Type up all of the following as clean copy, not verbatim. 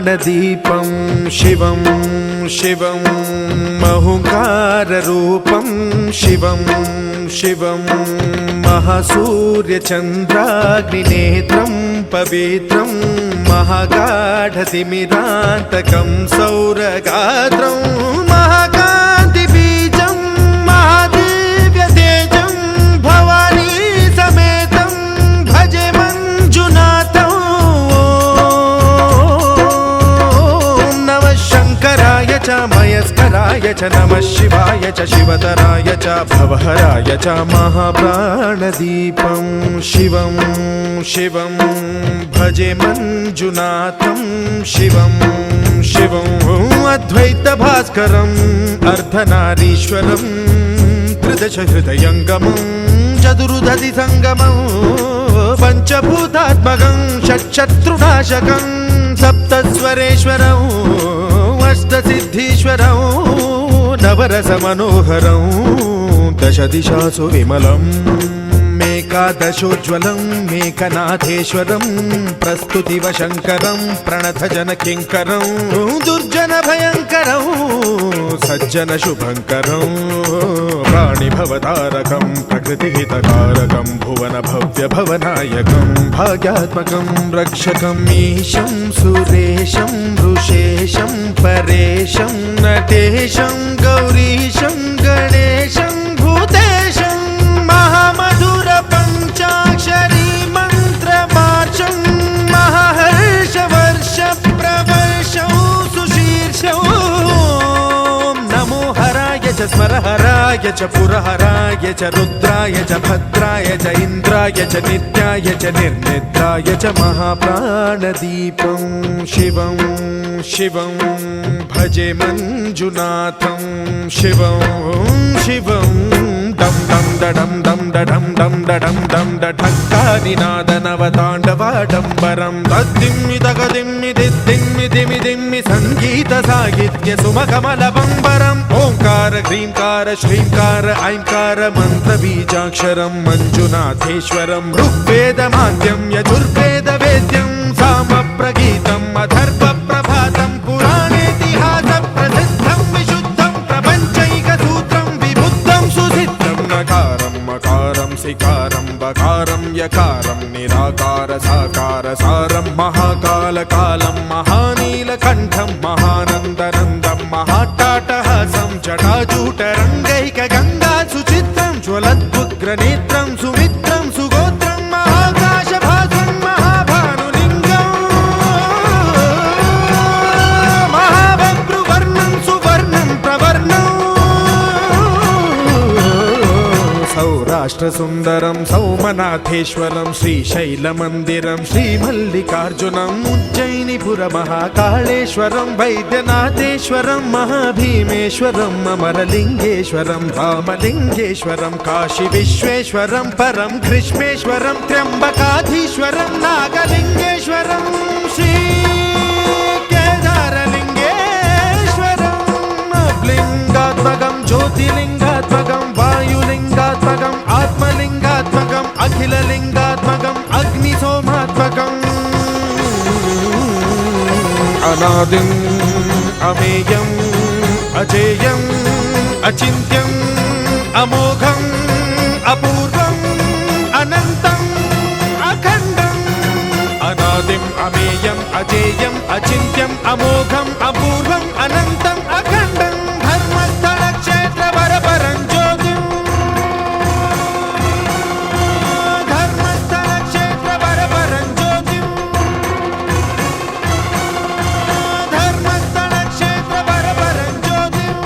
प्राणदीपं शिवं शिवं महुकाररूपं शिवं शिवं महासूर्यचन्द्राग्निनेत्रं पवित्रं महागाढतिमिरान्तकं सौरगात्रं महाकान्तिबीजं महादिव्यतेजं भवानी समेतं भजे मञ्जुनाथं। नमः शङ्कराय च मयस्कराय च नमः शिवाय च शिवतराय च भवहराय च महाप्राणदीपं शिवं शिवं भजे मञ्जुनाथं शिवं शिवं अद्वैतभास्करम् अर्धनारीश्वरं त्रिदशहृदयङ्गमं चतुर्दधिसङ्गमं पञ्चभूतात्मकं षट्शत्रुनाशकं सप्तस्वरेश्वरं अष्टसिद्धीश्वरं नवरसमनोहरं दशदिशासु विमलम् एकादशोज्ज्वलं मेकनाथेश्वरं प्रस्तुतिवशङ्करं प्रणतजनकिङ्करं दुर्जनभयङ्करं सज्जनशुभङ्करं प्राणिभवतारकं प्रकृतिहितकारकं भुवनभव्यभवनायकं भाग्यात्मकं रक्षकं ईशं सुरेशं ऋषेशं परेशं नटेशं गौरीशं गणेशं भूतेशं महामधुर पंचाक्षरी मंत्रमार्चं महाहर्षवर्ष प्रवर्षं सुशीर्षं नमो हराय च स्मरहराय च पुरहराय च रुद्राय च भद्राय च इन्द्राय च नित्याय च निर्निद्राय च महाप्राणदीपं शिवं शिवं भजे मञ्जुनाथं शिवं शिवं डम डम डम डम डम डम डम डम ढक्कानिनादनवताण्डवाडम्बरं तद्दिम्मि तगदिम्मि दिद्दिम्मि दिमि दिम्मि संगीत साहित्य सुमकमलबम्बरम् ओंकार ह्रींकार श्रींकार ऐंकार मन्त्रबीजाक्षरं मञ्जुनाथेश्वरं ऋग्वेदमाद्यं यजुर्वेदवेद्यं सामप्रगीतम् अथर्वप्रभातं पुराणेतिहास प्रसिद्धं विशुद्धं प्रपञ्चैकसूत्रं विबुद्धं सुसिद्धं नकारं मकारं सिकारं बकारं यकारं निराकार साकार सारं महाकालकालं महानीलकण्ठं महानन्दनन्दं महाट्टाटहासं जटाजूटरङ्गैकगङ्गा सुचित्रं ज्वलद्वुग्रनेत्रं सुमित्रं सुगोत्रं महाकाशभासं महाभानुलिङ्गं महाबभ्रुवर्णं सुवर्णं प्रवर्णं सौराष्ट्रसुन्दरं सौमनाथेश्वरं श्रीशैलमन्दिरं श्रीमल्लिकार्जुनम् उज्जयिनीपुरमहाकाळेश्वरं वैद्यनाथेश्वरं महाभीमेश्वरं अमरलिङ्गेश्वरं रामलिङ्गेश्वरं काशीविश्वेश्वरं परं कृष्णेश्वरं त्र्यम्बकाधीश्वरं नागलिङ्गेश्वरं श्रीकेदारलिङ्गेश्वरं लिङ्गात्मकं ज्योतिलिङ्गात्मकं वायुलिङ्गात्मकम् आत्मलिङ्गात्मकम् अखिललिङ्गात्मकम् अग्निसोमात्मकम् अनादिम् अमेयम् अजेयम् अचिन्त्यम् अमोघम् अपूर्वम् अनन्तम् अखण्डम् अनादिम् अमेयम् अजेयम् अचिन्त्यम् अमोघम् अपूर्वम् अनन्तम् अखण्डम् धर्मस्थलक्षेत्रवरपरं ज्योतिम् धर्मस्थलक्षेत्रवरपरं ज्योतिम् धर्मस्थलक्षेत्रवरपरं ज्योतिम्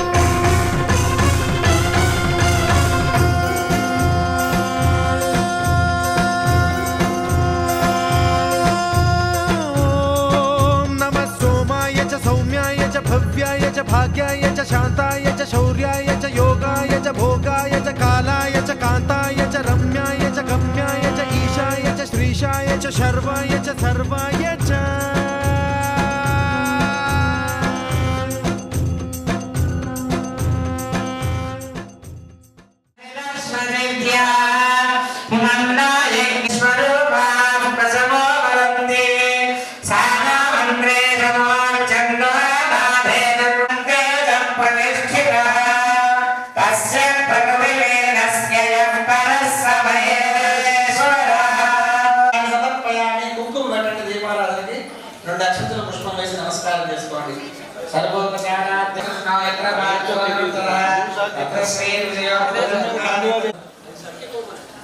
नमः सोमाय च सौम्याय च भव्याय च भाग्याय च शान्ताय च शौर्याय च योगाय च भोगाय च कालाय च कान्ताय च रम्याय च गम्याय च ईशाय च श्रीशाय च शर्वाय च सर्वाय च स्वरूपा प्रसमो वरन्ति साना मन्त्रे नमो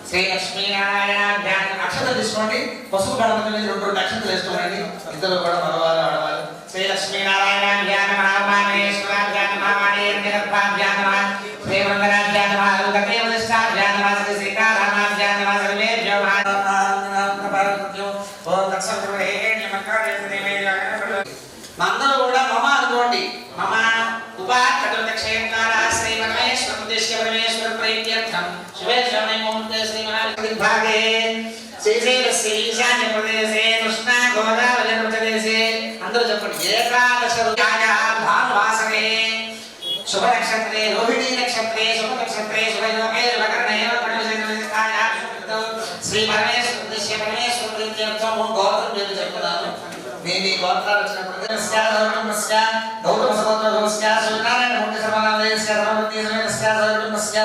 శ్రీ లక్ష్మీనారాయణ అక్షతలు తీసుకోండి. పసుపు గణపతి మీద రెండు అక్షతలు వేసుకోండి. ఇద్దరు కూడా మగవారు ఆడవారు. శ్రీ లక్ష్మీనారాయణ ధ్యాన మహామానేశ్వర ధ్యాన మహామానేశ్వర శ్రీ మంగళాధ్యాన మహాదేవస్థాధ్యాన శ్రీ సీతారామ ధ్యాన సర్వేభ్యో అందరూ కూడా మమ అనుకోండి. మమ ఉపాక్షేత్ర శ్రీ పరమేశ్వర ఉద్దేశ్య పరమేశ్వర ప్రీత్యర్థం శివే శ్రవణే ముహూర్తే శ్రీ మహావిభాగే శ్రీశైలస్య ఈశాన్య ప్రదేశే కృష్ణా గోదావరి ప్రదేశే అందరూ చెప్పండి. ఏకాదశ భానువాసరే శుభ నక్షత్రే రోహిణీ నక్షత్రే శుభ నక్షత్రే శుభయోగే శుభకర్ణే శ్రీ పరమేశ్వర ఉద్దేశ్య పరమేశ్వర ప్రీత్యర్థం గోత్రం పేరు చెప్తున్నాను. మీ గోత్రాలు వచ్చినప్పుడు గౌతమ సముద్రస్య సూర్యనారాయణ మూర్తి సర్వనామదేశ్య ధర్మపతి సమేతస్య సర్వకుటుంబస్య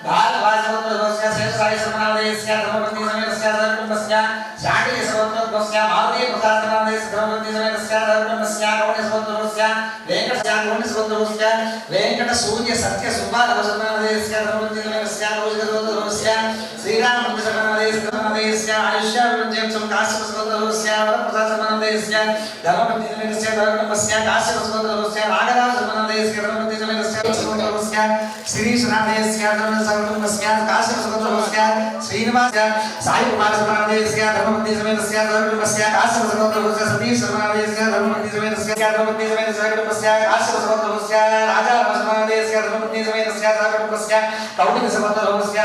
భారద్వాజ సముద్రస్య శేషసాయి సర్వనామదేశ్య ధర్మపతి సమేతస్య సర్వకుటుంబస్య శాండిల్య సముద్రస్య మారుతి ప్రసాద సర్వనామదేశ్య ధర్మపతి సమేతస్య సర్వకుటుంబస్య గౌతమ సముద్రస్య వెంకట వెంకట సూర్య సత్య సుభార సర్వనామదేశ్య ధర్మపతి సమేతస్య గౌతమ సముద్రస్య శ్రీరామ మూర్తి సర్వనామదేశ్య ధర్మపతిస్య ఆయుష్య విజయం కాశ్యప సముద్రస్య వరప్రసాద సర్వనామదేశ్య ధర్మపతి సమేతస్య ధర్మకుటుంబస్య కాశ్యప సముద్రస్య నాగరాజ సర్వనామదేశ్య ధర్మపతి సమేతస్య సముద్రస్య శ్రీ సనామదేశ్య ధర్మపతి సర్వకుటుంబస్య కాశ్యప సముద్రస్య శ్రీనివాస సాయి కుమార సర్వనామదేశ్య ధర్మపతి సమేతస్య ధర్మకుటుంబస్య కాశ్యప సముద్రస్య సతీష్ సర్వనామదేశ్య ధర్మపతి సమేతస్య ధర్మపతి సమేతస్య కుటుంబస్య కాశ్యప సముద్రస్య రాజా సర్వనామదేశ్య ధర్మపతి సమేతస్య ధర్మకుటుంబస్య కౌటిక సముద్రస్య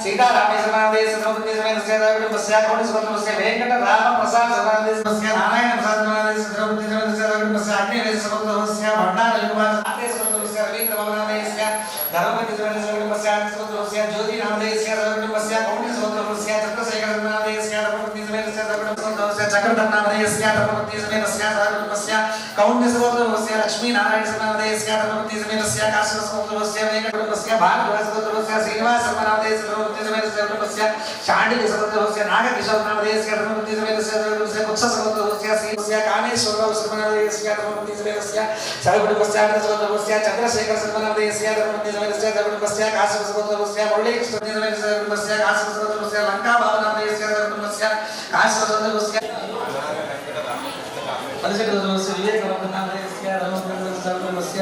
సీతారామ సర్వనామదేశ్య ధర్మపతి సమేతస్య ధర్మకుటుంబస్య కౌటిక సముద్రస్య వెంకట రామ ప్రసాద సర్వనామదేశ్య నారాయణ ప్రసాద సర్వనామదేశ్య ధర్మపతి సమేతస్య ధర్మకుటుంబస్య అగ్నివేశ సముద్రస్య భండార కుమార సముద్రస్య రవీంద్ర భవనామదేశ్య ధర్మపతి సమేతస్య ధర్మకుటుంబస్య సముద్రస్య జ్యోతి నామదేశ్య ధర్మకుటుంబస్య కౌటిక సముద్రస్య చక్రశేఖర సర్వనామదేశ్య ధర్మపతి సమేతస్య ధర్మకుటుంబస్య చక్రధర్నామదేశ్య ధర్మపతి సమేతస్య ధర్మకుటుంబస్య కౌటిక సముద్రస్య లక్ష్మీ నారాయణ సర్వనామదేశ్య ధర్మపతి సమేతస్య కాశ్యప సముద్రస్య వెంకటకుటుంబస్య భారద్వాజ సముద్రస్య శ్రీనివాస సర్వనామదేశ్య ధర్మపతి సమేతస్య ధర్మకుటుంబస్య శాండిల్య సముద్రస్య నాగకిశోర నామదేశ్య ధర్మపతి సమేతస్య ధర్మకుటుంబస్య కుత్స సముద్రస్య శ్రీనివాస కామేశ్వర సర్వనామదేశ్య ధర్మపతి సమేతస్య సర్వకుటుంబస్య సముద్రస్య చంద్రశేఖర సర్వనామదేశ్య ధర్మపతి సమేతస్య ధర్మకుటుంబస్య కాశ్యప సముద్రస్య మురళీకృష్ణ సమేతస్య ధర్మకుటుంబస్య కాశ్యప సముద్రస్య లంకా భావనామదేశ్య ధర్మకుటుంబస్య కాశ్యప సముద్రస్య పరిశుద్ధ వివేకనామదేశ్య ధర్మకుటుంబస్య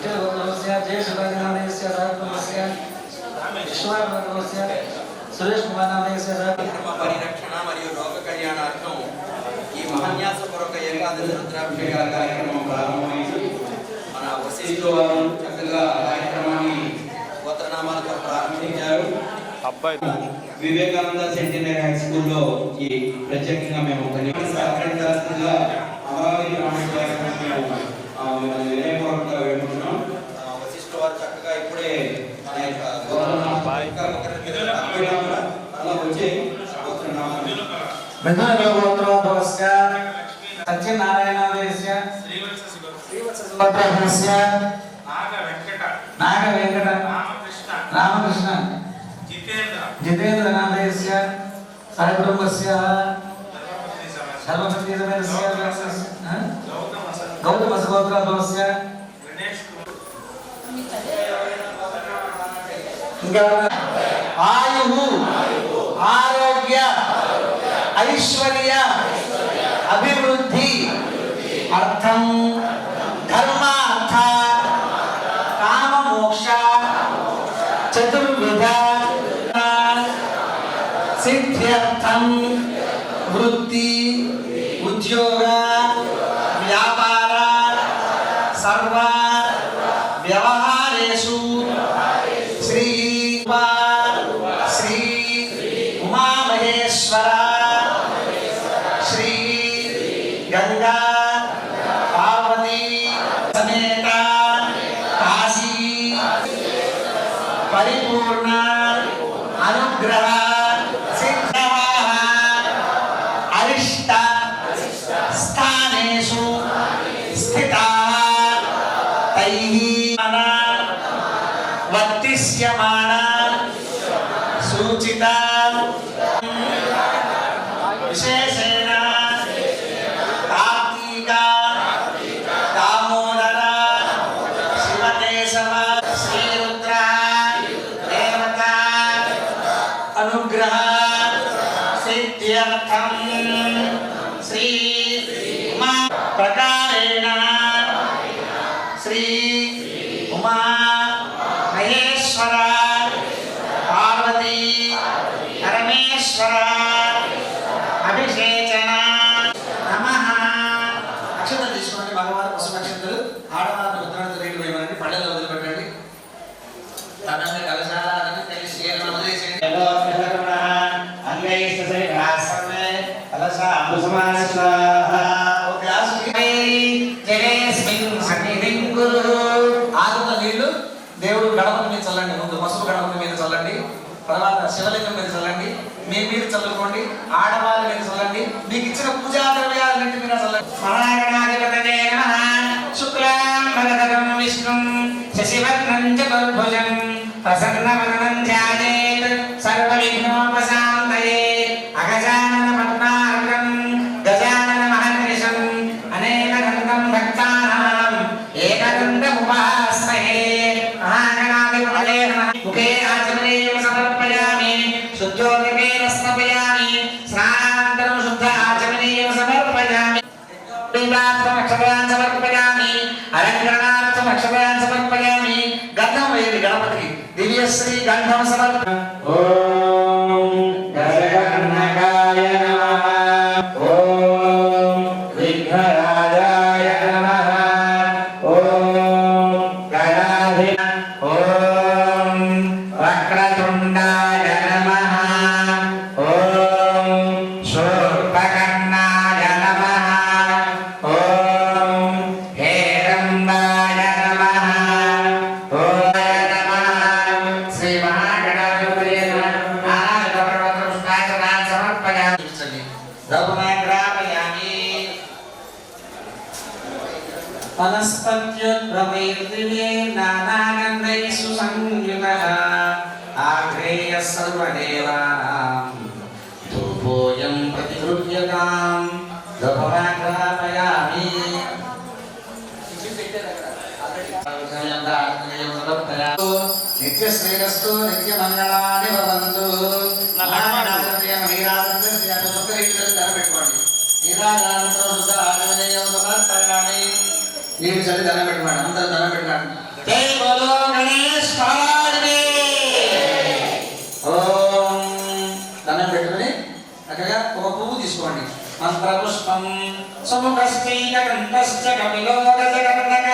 ధర్మకుటుంబస్య జయశుభనామదేశ్య ధర్మకుటుంబస్య విశ్వనామదేశ్య సురేష్ కుమార్ నామదేశ్య పరిరక్షణ మరియు లోక కళ్యాణార్థం ఈ మహాన్యాసపూర్వక ఏకాదశి రుద్రాభిషేకాల కార్యక్రమం ప్రారంభమైంది. మన వశిష్ఠులు వారు చక్కగా కార్యక్రమాన్ని గోత్రనామాలతో ప్రారంభించారు. వివేకానంద సెంటినరీ హై స్కూల్లో ఈ ప్రత్యేకంగా మేము సహకరించాల్సిందిగా అమరావతి వినయపూర్వకంగా వేడుకుంటున్నాం. వశిష్ఠులు వారు చక్కగా ఇప్పుడే మన యొక్క సత్యనారాయణాదేశ్య శ్రీవత్స నాగ వెంకట రామకృష్ణ జితేంద్ర నామదేశ్య సహకుటుంబస్య ధర్మపతి సమేతస్య గౌతమ సగోత్రోద్భవస్య ఇంకా ఆయు ఆరోగ్య ఐశ్వర్య అభివృద్ధి అర్థం ధర్మార్థ కామ మోక్ష చతుర్విధ సిద్ధ్యర్థం వృత్తి ఉద్యోగ వ్యాపార సర్వ వ్యవహారేషు శ్రీ శ్రీ ఉమామహేశ్వర శ్రీ గంగా పార్వతీ సమేత కాశీ పరిపూర్ణ అనుగ్రహ సిద్ధ అరిష్ట స్థానేషు స్థితా తైః వర్తిష్యమాణ సూచిత విశేషేణ కార్తీక నారాయణ శ్రీ ఉమా మహేశ్వర పార్వతీ పరమేశ్వర అభిషేచన నమః. అక్షతలు తీసుకోండి. మగవారు పసుపు అక్షతలు, ఆడవారిని ఉత్తరాన్ని రేటు వేయమనండి. పళ్ళెల్లో వదిలిపెట్టండి. తనంగా కలశాలని తెలిసి వదిలేసేయండి. ఆగున్న నీళ్లు దేవుడు గణపతి మీద చల్లండి. ముందు పసుపు గణపతి మీద చల్లండి, తర్వాత శివలింగం మీద చల్లండి, మీ మీద చల్లుకోండి, ఆడవాళ్ళ మీద చల్లండి, మీకు ఇచ్చిన పూజా ద్రవ్యాలన్నింటి మీద చల్లండి. మహాగణాధిపతయే నమః. శుక్లాం వరదరం విష్ణుం శశివర్ణం చతుర్భుజం ప్రసన్నవదనం ధ్యాయేత్ సర్వవిఘ్నోపశాంతయే. అగజానన పద్మార్కం గజానన మహర్నిశం అనేక దంతం భక్తానాం ఏకదంతముపాస్మహే. మహాగణాధిపతయే నమః. ముఖే ఆచమనీయం సమర్పయామి, శుద్ధోదకేన స్నాపయామి, స్నానానంతరం శుద్ధ ఆచమనీయం సమర్పయామి, దీపార్థం అక్షరాన్ సమర్పయామి, అలంకరణార్థం అక్షరాన్ సమర్పయామి. గంధం వేయండి గణపతికి. దివ్యశ్రీ గంధం సమర్ప. ఓం గజగణకాయ నమః. ఓం విఘ్నరాజాయ నమః. ఓం గణాధిప. ఓం వక్రతుండాయ నమః. ఓం శూర్పకర్ణాయ నమః. ఓం హేరంబాయ నమః. ఓం నమః. శ్రీ మహాగణాధిపతయే నమః. ఆనందపర్వతపుష్పాచనాన్ సమర్పయామి. ద్రవమాగ్రాపయామి. వనస్పత్యుద్భవైర్దివే నానాగంధైః సుసంయుతః ఆగ్రేయః సర్వదేవానాం ధూపోऽయం ప్రతిగృహ్యతాం. ద్రవమాగ్రాపయామి. నిత్య శ్రేయస్సు నిత్యమంగళాని భవంతు. పెట్టుకోండి. నీరాజనంతరం శుద్ధ ఆచమనీయం సమర్పయామి. నీరు చల్లి దండం పెట్టుకోండి. అందరూ దండం పెట్టుకోండి. జై బోలో గణేష్ మహారాజ్కి. ఓం దండం పెట్టుకుని చక్కగా ఒక పువ్వు తీసుకోండి. మంత్రపుష్పం సుముఖశ్చైక కంఠశ్చ కపిలో గజగణకః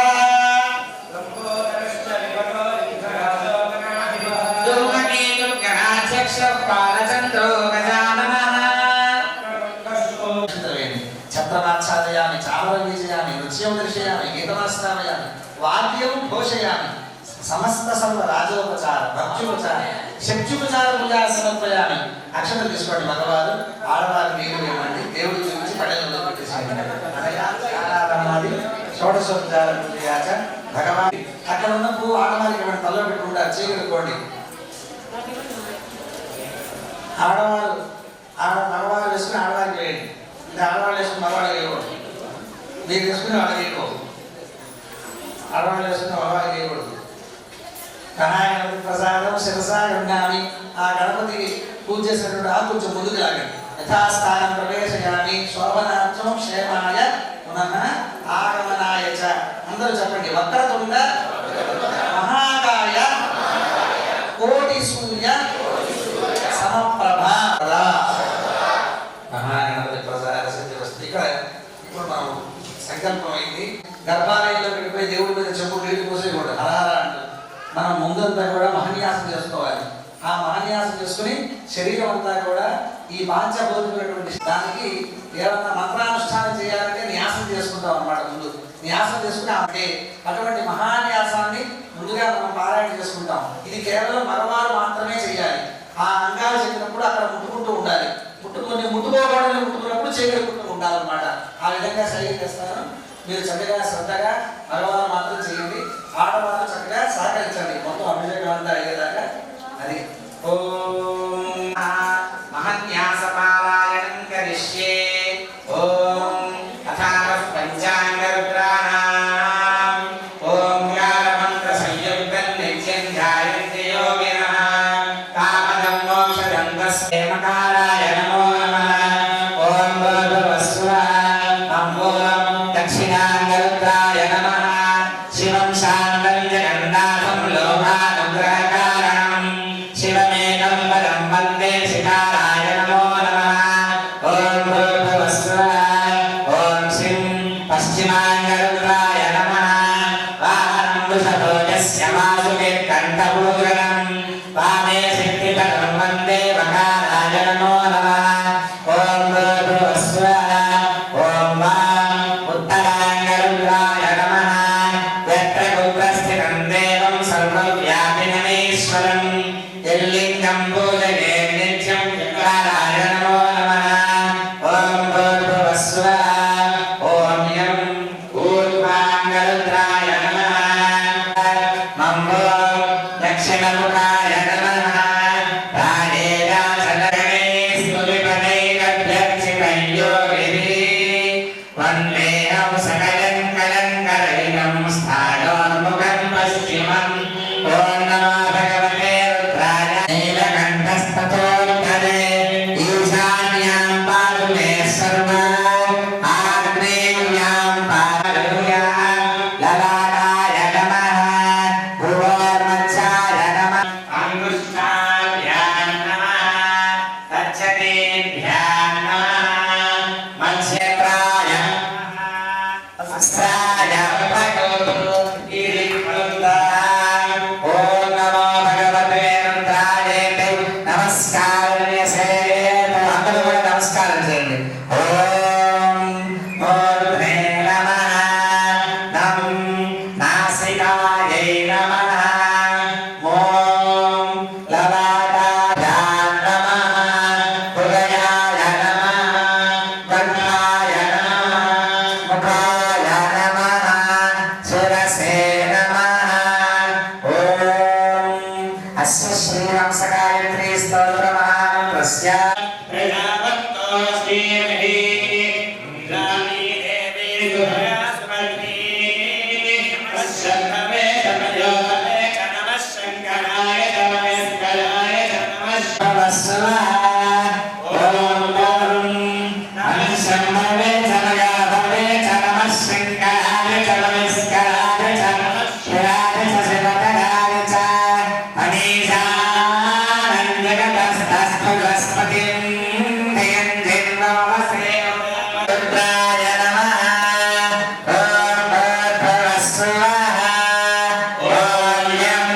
ఛత్రమాచ్ఛాదయామి చామరవీజయామి నృత్యం దర్శయామి గీతమాశ్రామయామి వాద్యం ఘోషయామి సమస్త సర్వ రాజోపచార భక్త్యుపచార శక్త్యుపచార పూజా సమర్పయామి. అక్షతలు తీసుకోండి. మగవారు ఆడవారు నీరు ఇవ్వండి. దేవుడి గురించి పడేలలో పెట్టేసేయండి. షోడశోపచార పూజయాచ భగవాన్. అక్కడ ఉన్న పువ్వు ఆడవారికి ఇవ్వండి. తల్లో పెట్టుకుంటారు. చేయగలుకోండి. ఆడవారు మగవారు వేసుకుని ఆడవారికి వేయండి. అంటే ఆడవాళ్ళు వేసుకుని మగవాళ్ళకి వేయకూడదు. మీరు వేసుకుని వాళ్ళకి వేయకూడదు. ఆడవాళ్ళు వేసుకుని మగవాళ్ళకి వేయకూడదు. గణాగణపతి ప్రసాదం శిరసా గృహ్ణామి. ఆ గణపతికి పూజ చేసినటువంటి ఆ కొంచెం ముందుకు లాగండి. యథాస్థానం ప్రవేశయామి శోభనార్థం క్షేమాయ పునః ఆగమనాయ చ. అందరూ చెప్పండి. వక్రతుండ మహాకాయ కోటి సూర్య సమప్రభ. మహాగణపతి ప్రసాద సిద్ధి వస్తుంది. ఇక్కడ ఇప్పుడు మనం సంకల్పం అయింది. గర్భాలయంలో వెళ్ళిపోయి దేవుడి మీద చెప్పు నీళ్ళు పోసేయకూడదు. హరహర అంటూ మనం ముందంతా కూడా మహన్యాసం చేసుకోవాలి. ఆ మహన్యాసం చేసుకుని శరీరం అంతా కూడా ఈ పాంచభౌతికమైనటువంటి దానికి ఏమన్నా మంత్రానుష్ఠానం చేయాలంటే న్యాసం చేసుకుంటాం అన్నమాట. ముందు న్యాసం చేసుకుని అంటే అటువంటి మహాన్యాసాన్ని ముందుగా మనం పారాయణ చేసుకుంటాం. ఇది కేవలం మగవారు మాత్రమే చేయాలి. ఆ అంగాలు చెప్పినప్పుడు అక్కడ ముట్టుకుంటూ ఉండాలి. ముట్టుకోకూడదని ముట్టుకున్నప్పుడు చేయగలుగుతూ ఉండాలన్నమాట. ఆ విధంగా శైలి చేస్తారు. మీరు చక్కగా శ్రద్ధగా మగవారు మాత్రం చేయండి. ఆడవారు చక్కగా సహకరించండి. మొత్తం అభిషేకం అంతా అయ్యేదాకా. అది ఓం మహన్యాస పారాయణం కరిష్యే. ఓం అథారః పంచాంగ రుద్రాణాం. ఓం మంత్ర సంయుక్తం నిత్యం ధ్యాయంతి యోగినః కామదం మోక్షదం తస్మేమకారాయ నమో నమః. ఓం భూర్భువస్సువః. ఓం దక్షిణాంగ रुद्राय नमः शिवं शान्तं जगन्नाथं लोकानुग्रहकारणं शिवमेकं पदं वन्दे शिकाराय नमो नमः ॐ भूर्भुवस्सुवः ॐ श्रीं पश्चिमाङ्गरुद्राय नमः वाहनं वृषभोजस्य वासुके कण्ठपूरणं वामे सिद्धिपदं वन्दे वकाराय नमो नमः ॐ भूर्भुवस्सुवः ॐ वां उत्तराङ्गरुद्राय नमः यत्र कुत्रस्थितं देवं सर्वव्यापिनमीश्वरं यल्लिङ्गं पूजये नित्यं विकाराय नमो नमः ॐ भूर्भुवस्सुवः ॐ यं ऊर्ध्वाङ्गरुद्राय नमः मम्भो दक्षिणमुखाय नमः प्राणेयाचलगणे स्तुतिपदैकभ्यर्चितयोगिभिः वन्देऽहं सकलं कलङ्करहितं स्थाणोन्मुखं पश्चिमम् ॐ नमो भगवते रुद्राय नीलकण्ठस्ततोत्तरे ईशान्यां पातु मे सर्वा आग्नेयां पातु ललाटाय नमः भुवोर्मध्याय नमः अंगुष्ठाभ्यां नमः तच्छतेभ्यां नमः मत्स्यप्राय अस्त्राय भगवतो गिरिवृन्दाय ॐ नमो भगवते रुद्राय नमस्कारस्य అందరూ కూడా నమస్కారం చేయండి ఓం మూర్ధే నమః నం నాసికాయై నమః ఓం లలాటాయ నమః హృదయాయ నమః కంఠాయ నమః ముఖాయ నమః శిరసే నమః ఓం అస్య శ్రీరామసగాయత్రీ స్తోత్రమహామంత్రస్య ప్రజాపత్తోస్మిః ఇంద్రాణి దేవీ సురయాస్మర్మి అశ్వత్థమే సమయోమే నమః శంకరాయ నమస్కారాయ నమః శివస్వః ఓం వరుణ్ నమః శంభవే సమయాభవే నమః శంకరాయ నమస్కారాయ నమః శివాయ శివతరాయ చ అనీశానం జగతస్తస్పతిం ధయంజిన్నమస్తే రుద్రాయ నమః ఓం భూర్భువస్సువః ఓం యం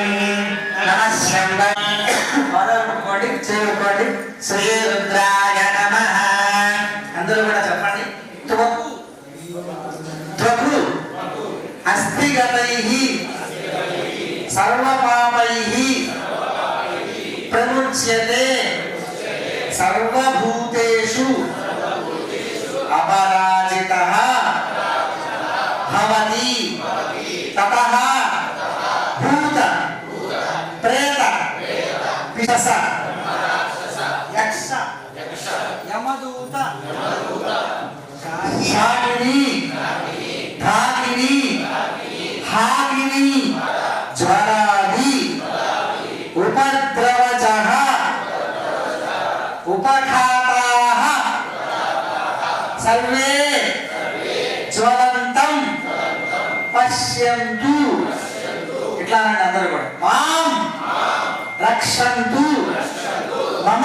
నమః శంభవే మొదలుకోండి చేరుకోండి శ్రీ రుద్రాయ నమః అందరూ కూడా చెప్పండి త్వకు త్వకు అస్థిగతైః సర్వపాపైః ప్రముచ్యతే సర్వభూతేషు అపరాజితః భవతి తతః భూత ప్రేత పిశాచ యక్ష యమదూత శాకిని ధాకిని హాకిని జ్వరాది ఉపద్రవజః ఉపఘాతాః సర్వే జ్వలంతం పశ్యంతు ఇట్లా అనండి అందరూ కూడా మాం రక్షంతు మమ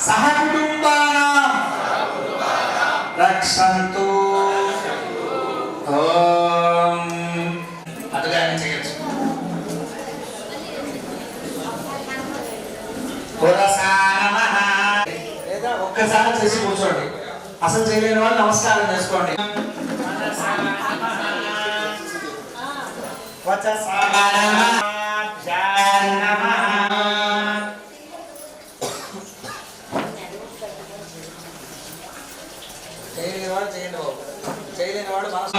సహకుటుంబానాం రక్షంతు ఓం అటుగానే చేయొచ్చు పురసా నమః లేదా ఒక్కసారి చేసి కూర్చోండి అసలు చేయలేని వాళ్ళు నమస్కారం చేసుకోండి వచసా నమః నమః చేయలేని వాడు చేయండి బాబు చేయలేని వాడు మనసు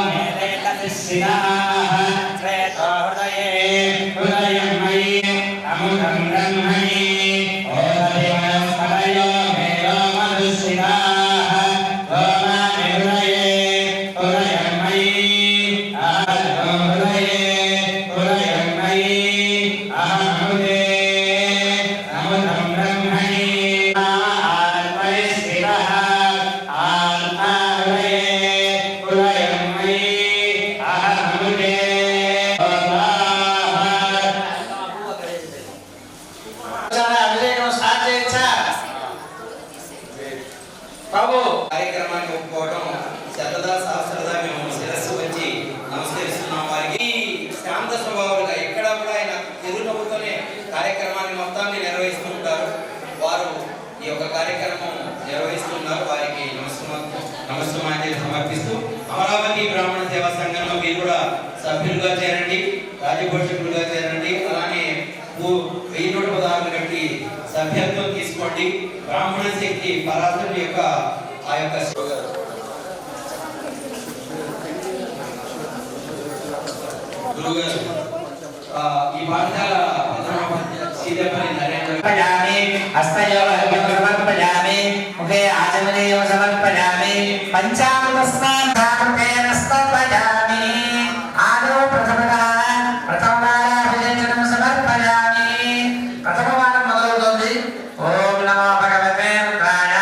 హృదయం మయి అమృతం బ్రహ్మణి కార్యక్రమాన్ని ఒప్పుకోవడం శతదా సహస్రదా మేము శిరస్సు వచ్చి నమస్కరిస్తున్నాం వారికి. శాంత స్వభావాలుగా ఎక్కడ కూడా ఆయన తిరునవ్వుతోనే కార్యక్రమాన్ని మొత్తాన్ని నిర్వహిస్తూ ఉంటారు. వారు ఈ యొక్క కార్యక్రమం నిర్వహిస్తున్నారు. వారికి నమస్కారాన్ని సమర్పిస్తూ అమరావతి బ్రాహ్మణ సేవా సంఘంలో మీరు కూడా సభ్యులుగా చేరండి, రాజపోషకులుగా చేరండి. అలానే 1116 గంటి సభ్యత్వం తీసుకోండి. బ్రాహ్మణ శక్తి పరాశరుని యొక్క ఆ యొక్క గురుగారు ఈ పాఠశాల సీదేపల్లి నరేంద్ర సమర్పయామి ముఖే ఆచమనీయం సమర్పయామి పంచామృత స్నానం సమర్పయామి ఆదో ప్రథమవారాభిషేచనం సమర్పయామి. ప్రథమ వారం మొదలవుతుంది. ఓం నమో భగవతే రుద్రాయ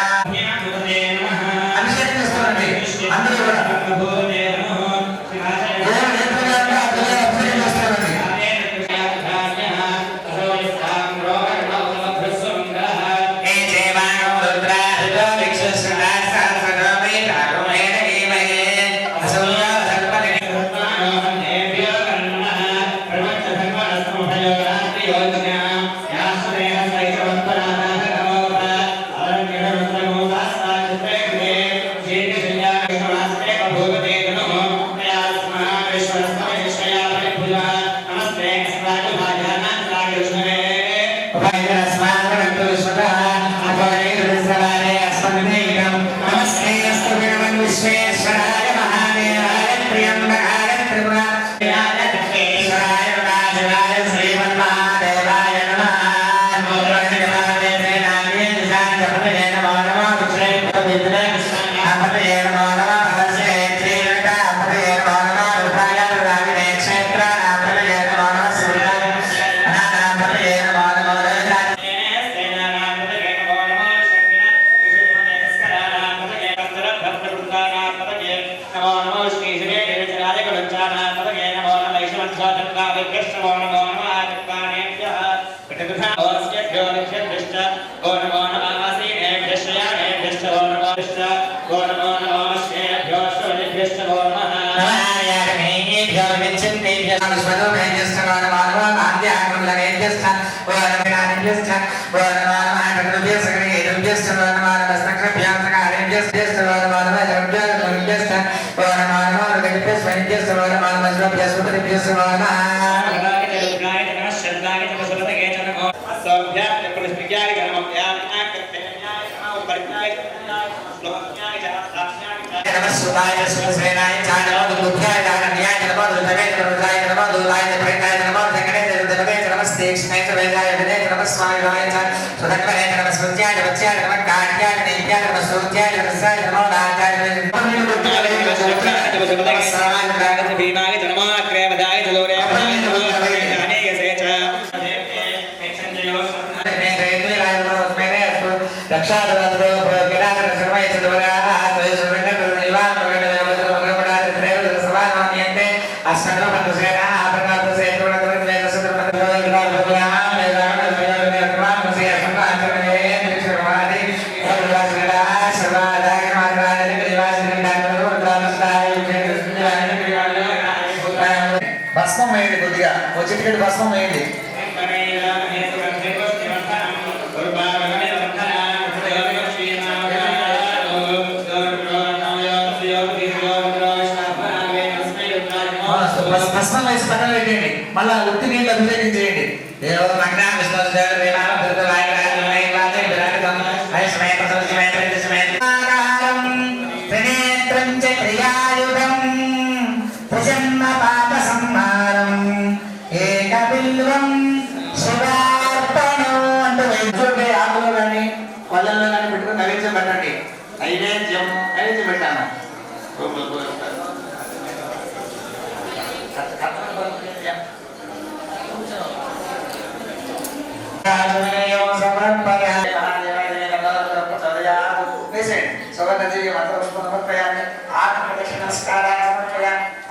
అభిషేకం చేసుకోండి. అందరూ కూడా భస్మం వేయండి. కొద్దిగా చిటికెడు భస్మం వేయండి. భస్మం వేసి పక్కన పెట్టండి. మళ్ళా ఉత్తి నీళ్ళు అభిషేకం చేయండి. ఆకులో కానీ పళ్ళల్లో కానీ పెట్టుకుని నైవేద్యం పెట్టండి. నైవేద్యం పెట్టాను.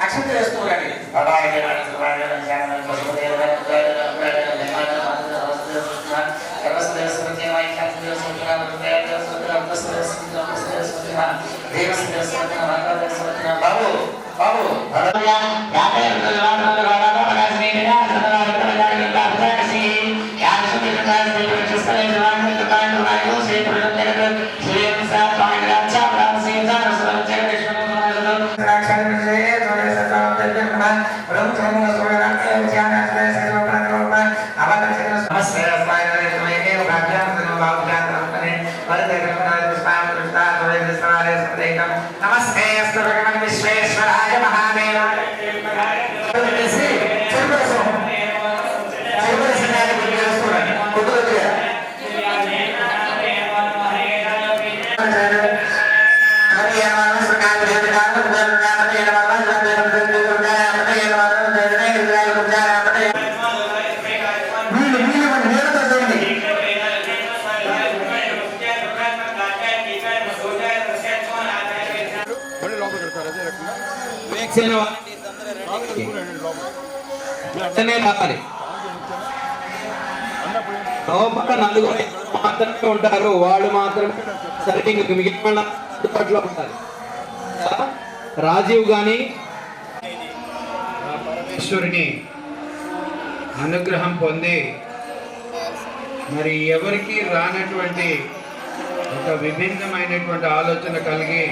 అక్షంత వేస్తూ नमस्ते अस्तु भगवान् विश्वेश्वराय महादेवाय లోపల నలుగురు మాత్రమే ఉంటారు, వాళ్ళు మాత్రమే సరిగ్గా మిగిలిన అందుబాటులో ఉంటారు. రాజీవ్ గాని పరమేశ్వరుని అనుగ్రహం పొంది మరి ఎవరికి రానటువంటి ఒక విభిన్నమైనటువంటి ఆలోచన కలిగి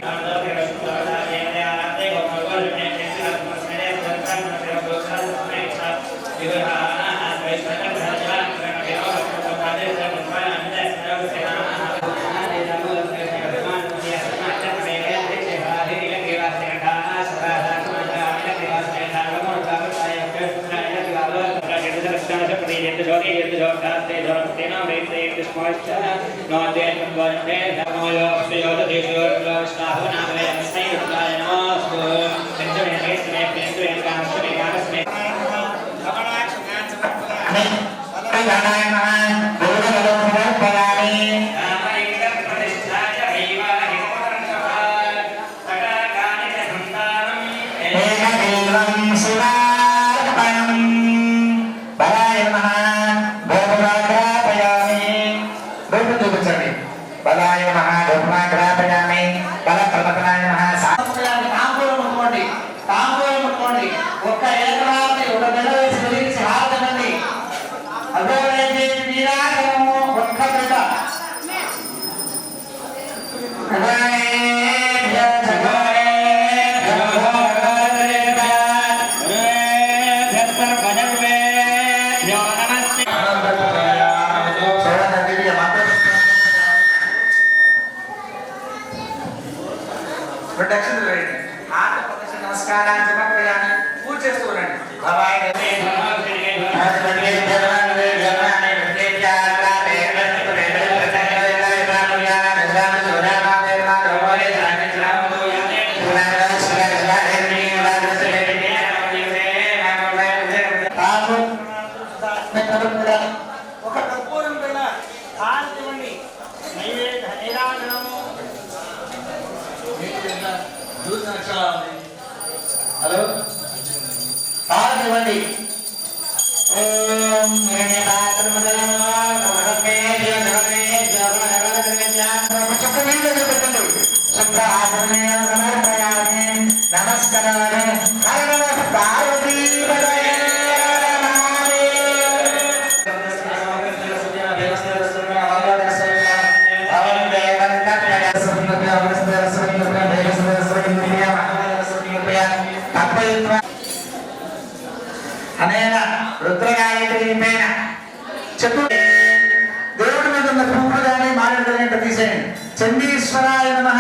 చండీశ్వరాయ నమః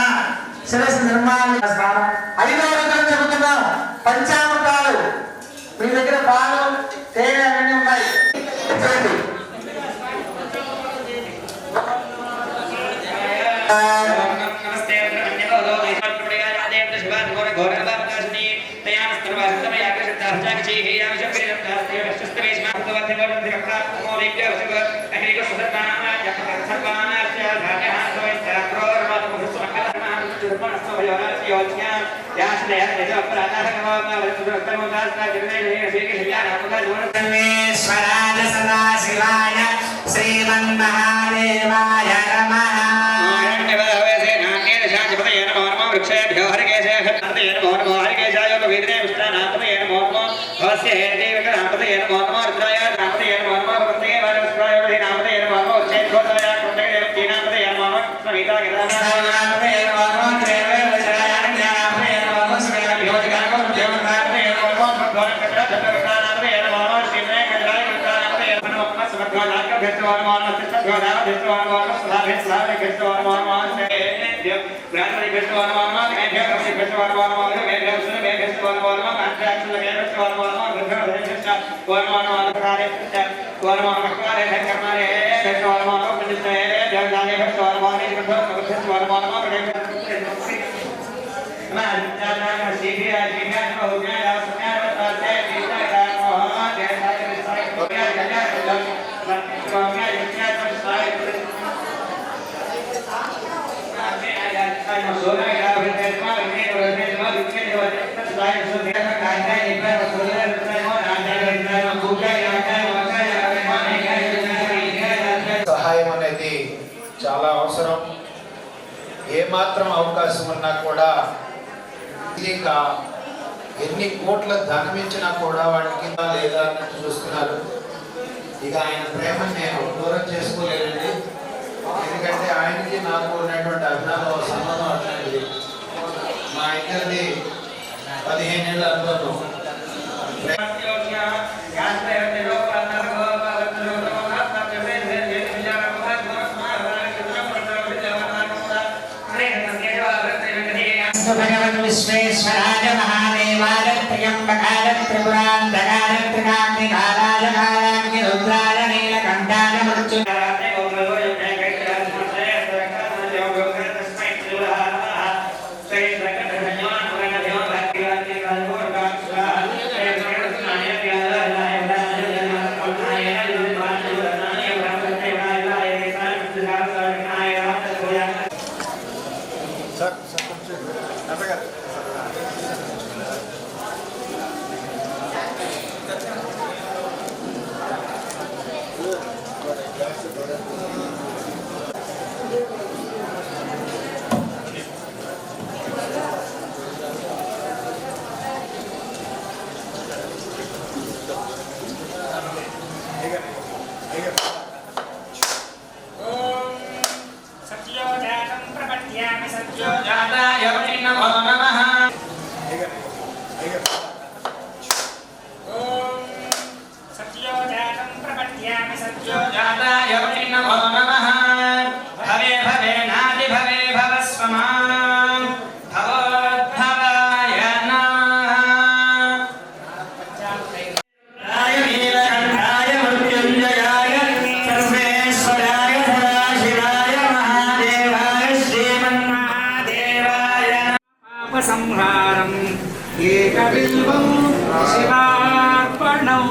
శిరస్సు నిర్మాణ స్నానం 5వ రోజున చెబుతున్నాం. పంచామృతాలు మీ దగ్గర పాలు తేనె అన్నీ ఉన్నాయి. సదాశివాయ శ్రీమన్మహాదేవాయ నమః. వృక్షేభ్యో హరికేశాయ నమో నమో హరికేశాయ వేదినే విష్ణానామతే నమో నమో భవస్య హేతే విక్రామతే నమో నమో రుద్రాయ నామతే నమో నమో భవతే వారస్వాయ నామతే నమో నమో ఉచ్చేత్కోతయ కుండగే దేవతీనామతే నమో నమో స్మీతా గదానామతే నమో నమో త్రేవే విష్ణాయ నామతే నమో నమో స్మీతా యోగికాకో దేవతానామతే నమో నమో భగవాన్ కృష్ణానామతే నమో నమో శ్రీమే కళ్యాణ కృష్ణానామతే నమో నమో సమగ్రలాక భేత్వా నమో నమో చిత్తగోదా భేత్వా నమో నమో సదాభే సదాభే భేత్వా నమో నమో గ్రామని భేత్వా నమో నమో మేఘ కసి భేత్వా నమో నమో మేఘ సున మేఘ భేత్వా నమో నమో కాంట్రాక్షన్ మేఘ భేత్వా నమో నమో వృద్ధ భేత్వా నమో నమో కారే భేత్వా నమో నమో కారే కర్మరే భేత్వా నమో నమో పండితే దేవదానే భేత్వా నమో నమో భేత్వా నమో నమో సహాయం అనేది చాలా అవసరం. ఏమాత్రం అవకాశం ఉన్నా కూడా ఇంకా ఎన్ని కోట్ల ధనం ఇచ్చినా కూడా వాడికి లేదా అన్నట్టు చూస్తున్నారు. ఇక ఆయన ప్రేమను నేను దూరం చేసుకోలేదండి. ఎందుకంటే ఆయనకి నాకు ఉన్నటువంటి అభినవ సంబంధం అట్లాంటిది. మా ఇద్దరిది 15 ఏళ్ళ అనుభవం. భగవన్ విశ్వేశ్వరాయ మహాదేవాయ త్ర్యంబకాయ త్రిపురాంతకాయ త్రికాగ్నికాలాయ కాలాగ్ని రుద్రాయ నీలకంఠాయ మృత్యుంజయాయ సర్వేశ్వరాయ సదాశివాయ మహాదేవాయ శ్రీమన్మహాదేవాయ సంహారం ఏకబిల్వం శివార్పణం.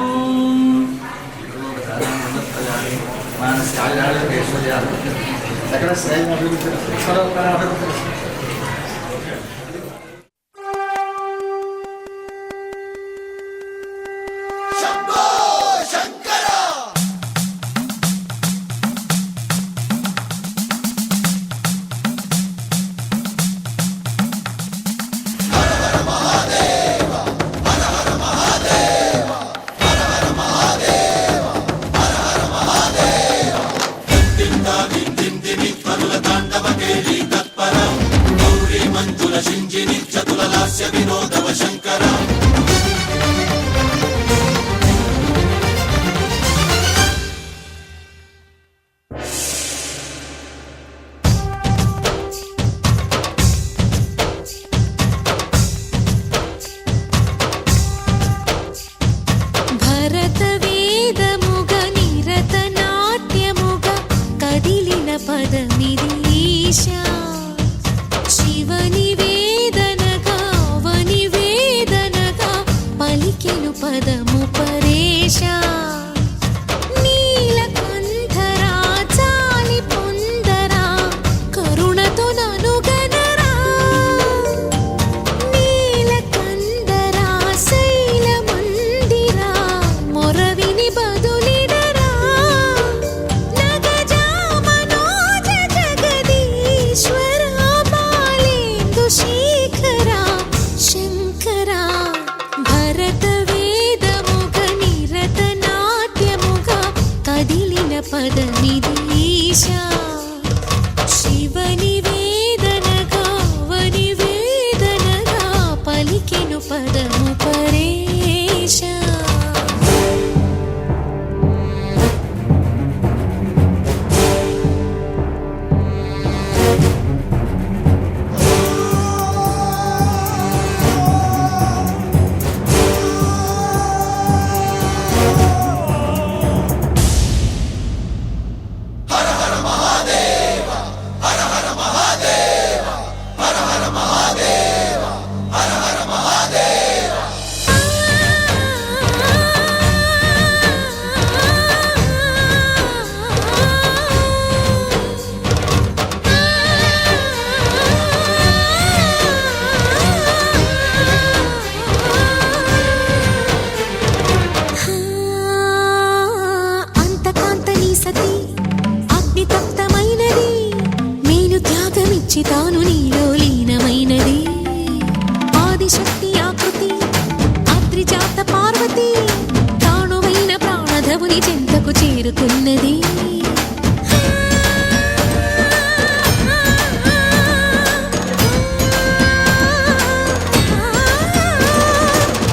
పదము పరేశా నీలకంఠరా చాలి పొందరా కరుణతో నను గనరా పదమిదీశా శివని వేదనగా వని వేదనగా పలికెను పదము పరేశా తాను నీలో లీనమైనది ఆదిశక్తి ఆకృతి అద్రిజాత పార్వతి తానువైన ప్రాణధవుని చెంతకు చేరుతున్నది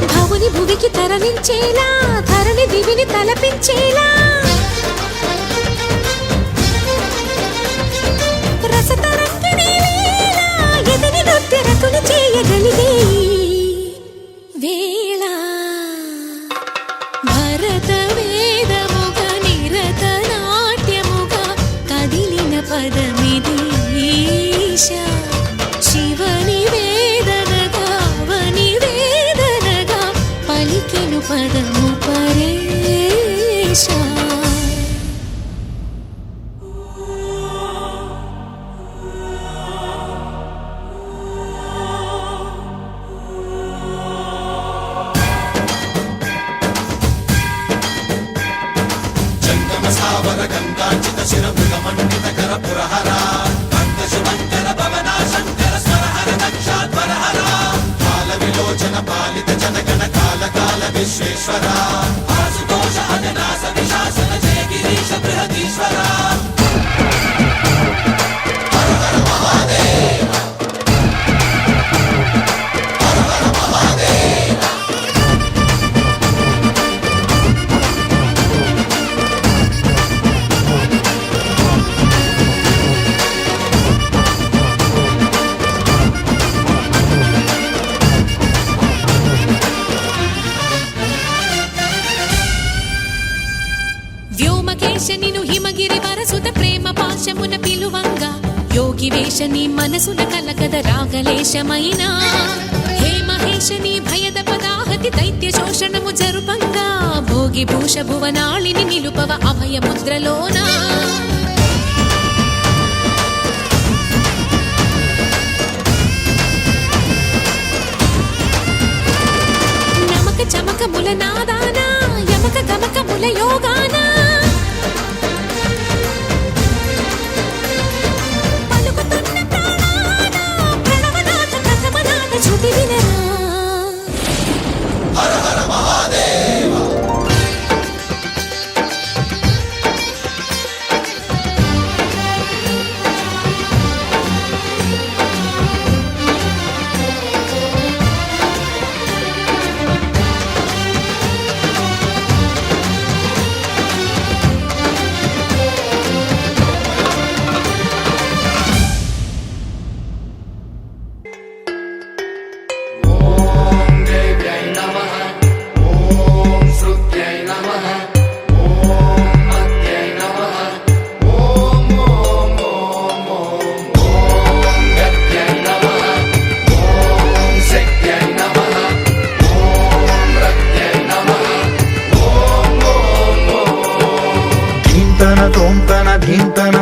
భవుని భువికి తరలించేలా ధరణి దివిని తలపించేలా రతులు చేయగలిగే వేళ భరత వేదముగ నిరత నాట్యముగా కదిలిన పదమిదీశా శివని వేదనగా వని వేదనగా పలికెను పదము పరేశా నిను హిమగిరి వరసుత ప్రేమ పాశమున పిలువంగా యోగి వేషని మనసున కలగద రాగలేశమైన హే మహేశని భయద పదాహతి దైత్య శోషణము జరుపంగా భోగి భూష భువనాళిని నిలుపవ అభయ ముద్రలోనా నమక చమకముల నాదానా యమక గమకముల యోగానా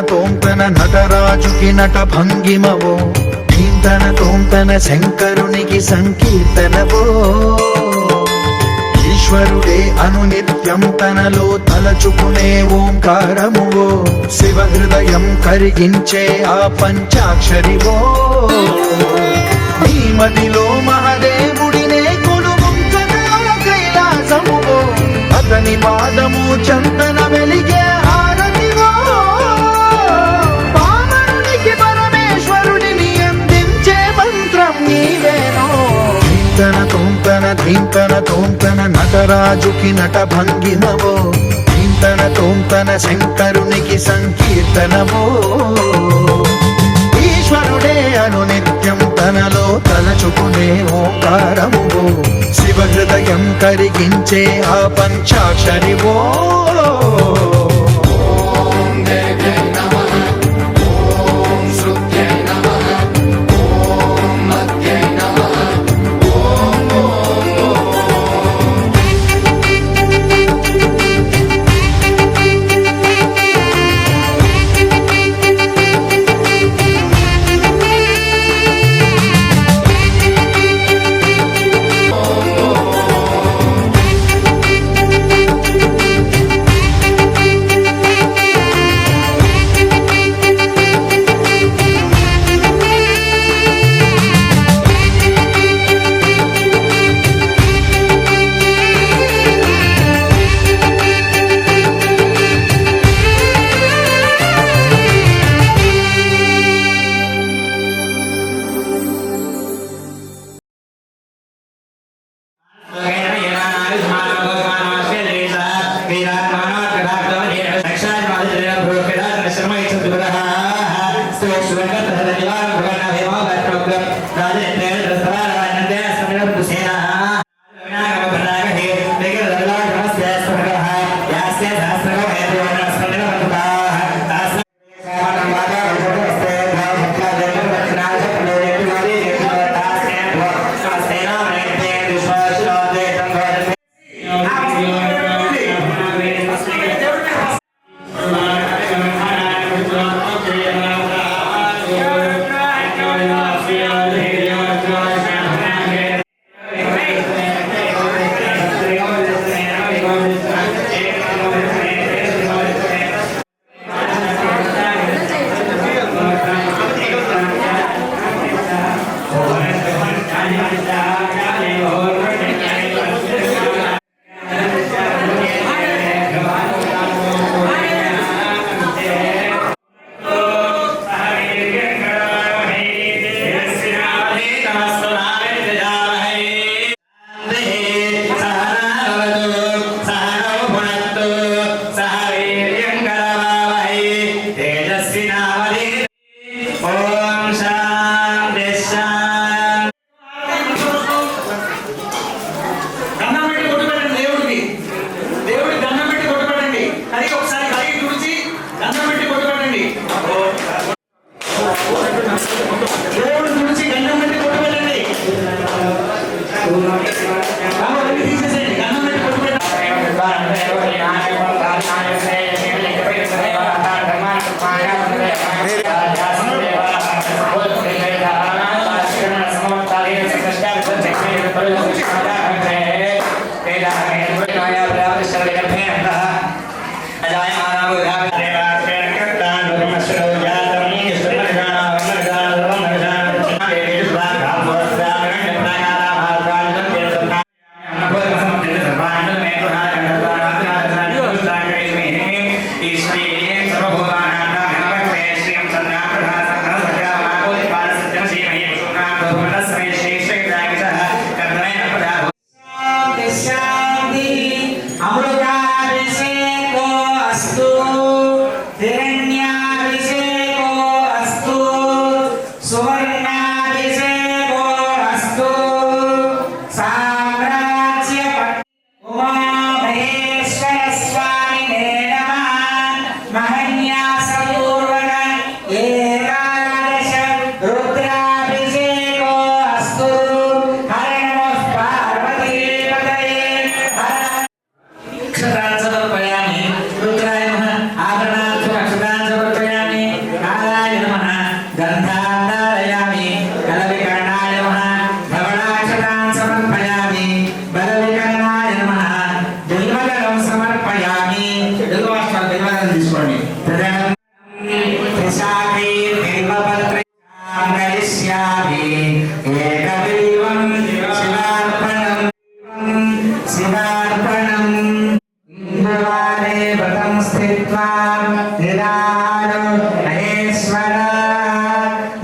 తోంతన నటరాజుకి నట భంగిమవో ధీంతన తోంతన శంకరునికి సంకీర్తనవో ఈశ్వరుడే అనునిత్యం తనలో తలచుకునే ఓంకారమువో శివ హృదయం కరిగించే ఆ పంచాక్షరివో నీ మదిలో మహాదేవుడినే కొలువుంచగా కైలాసమువో అతని పాదము చందన వెలిగే హారతివో ధీంతన తోంతన నటరాజుకి నట భంగిమవో, ధీంతన తోంతన శంకరునికి సంకీర్తనవో. ఈశ్వరుడే అనునిత్యం తనలో తలచుకునే ఓంకారమువో, శివ హృదయం కరిగించే ఆ పంచాక్షరివో.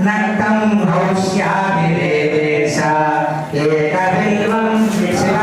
नक्तं भविष्यामि देवेश एकदैवं शिवा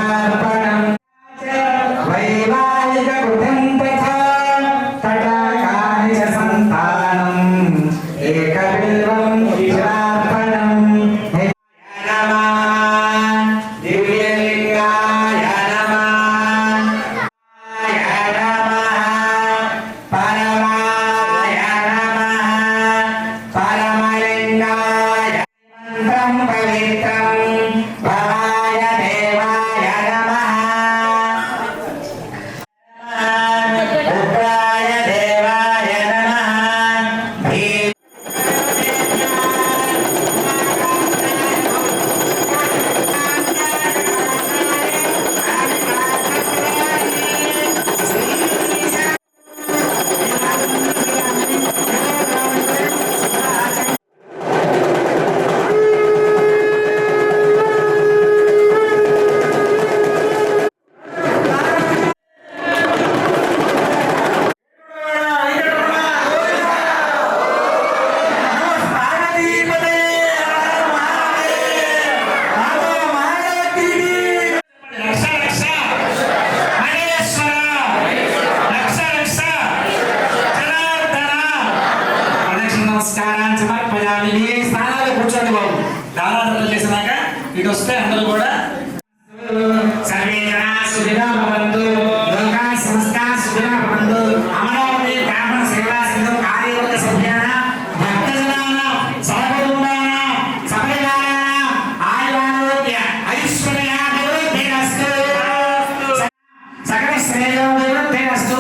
శ్రేయోభివృద్ధిరస్తు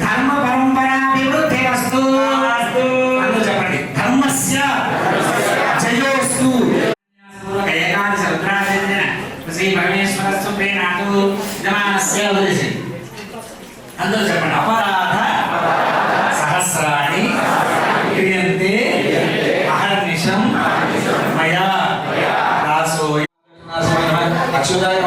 ధర్మ పరంపరాభివృద్ధిరస్తు అందరూ చెప్పండి ధర్మస్య జయోస్తు ఏకాదశ రుద్రాదిత్య శ్రీ పరమేశ్వరస్తు ప్రేణాతు యమానస్య ఉదయసి అందరూ చెప్పండి అపరాధ సహస్రాణి క్రియంతే అహర్నిశం మయా దాసో అక్షుదాయ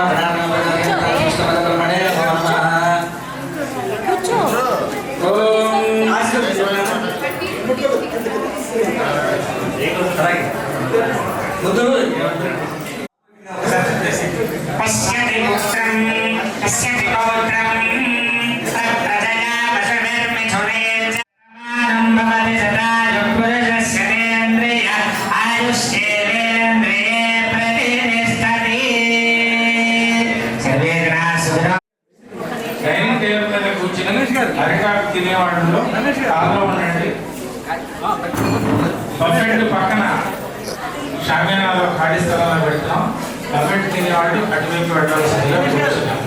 పశ్యతి ముక్తం పశ్యతి పౌత్రం సత్ప్రజయా పశుభిర్మిథునే సమానం భవతి సదాయుః పురుషస్య తేంద్రియ ఆయుష్యేంద్రియే ప్రతిష్టతి సర్వే జనాః డైనింగ్ టేబుల్ మీద కూర్చుని అరికాకు తినేవాళ్ళు కాల్లో ఉండండి. బఫెట్ పక్కన షామియానాలో ఖాళీ స్థలంలో పెడతాం. బఫెట్ తినేవాళ్ళు అటువైపు వెళ్ళాల్సిందిగా కూర్చున్నాం.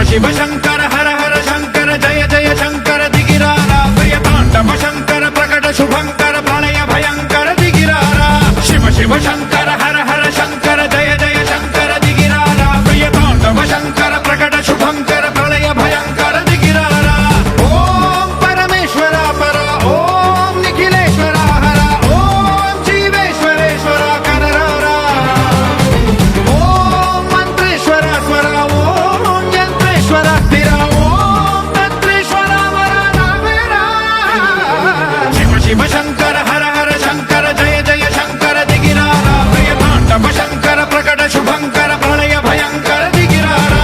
శివ శంకర హర హర శంకర జయ జయ శంకర దిగిరారా ప్రియ తాండవ శంకర ప్రకట శుభంకర ప్రళయ భయంకర దిగిరారా శివ శివ శంకర హర హర శంకర జయ జయ శంకర దిగిరారా ప్రియ తాండవ శంకర ప్రకట శుభంకర ప్రళయ భయంకర దిగిరారా ఓం పరమేశ్వర పర ఓం నిఖిలేశ్వర హర ఓం జీవేశ్వరేశ్వర కరరారా ఓం మంత్రేశ్వర స్వర ఓం యంత్రేశ్వర స్థిర ఓం తంత్రేశ్వర వర నామేరా శివ శివ శంకర హర హర శంకర జయ జయ శంకర దిగిరారా ప్రియ తాండవ శంకర ప్రకట శుభంకర ప్రళయ భయంకర దిగిరారా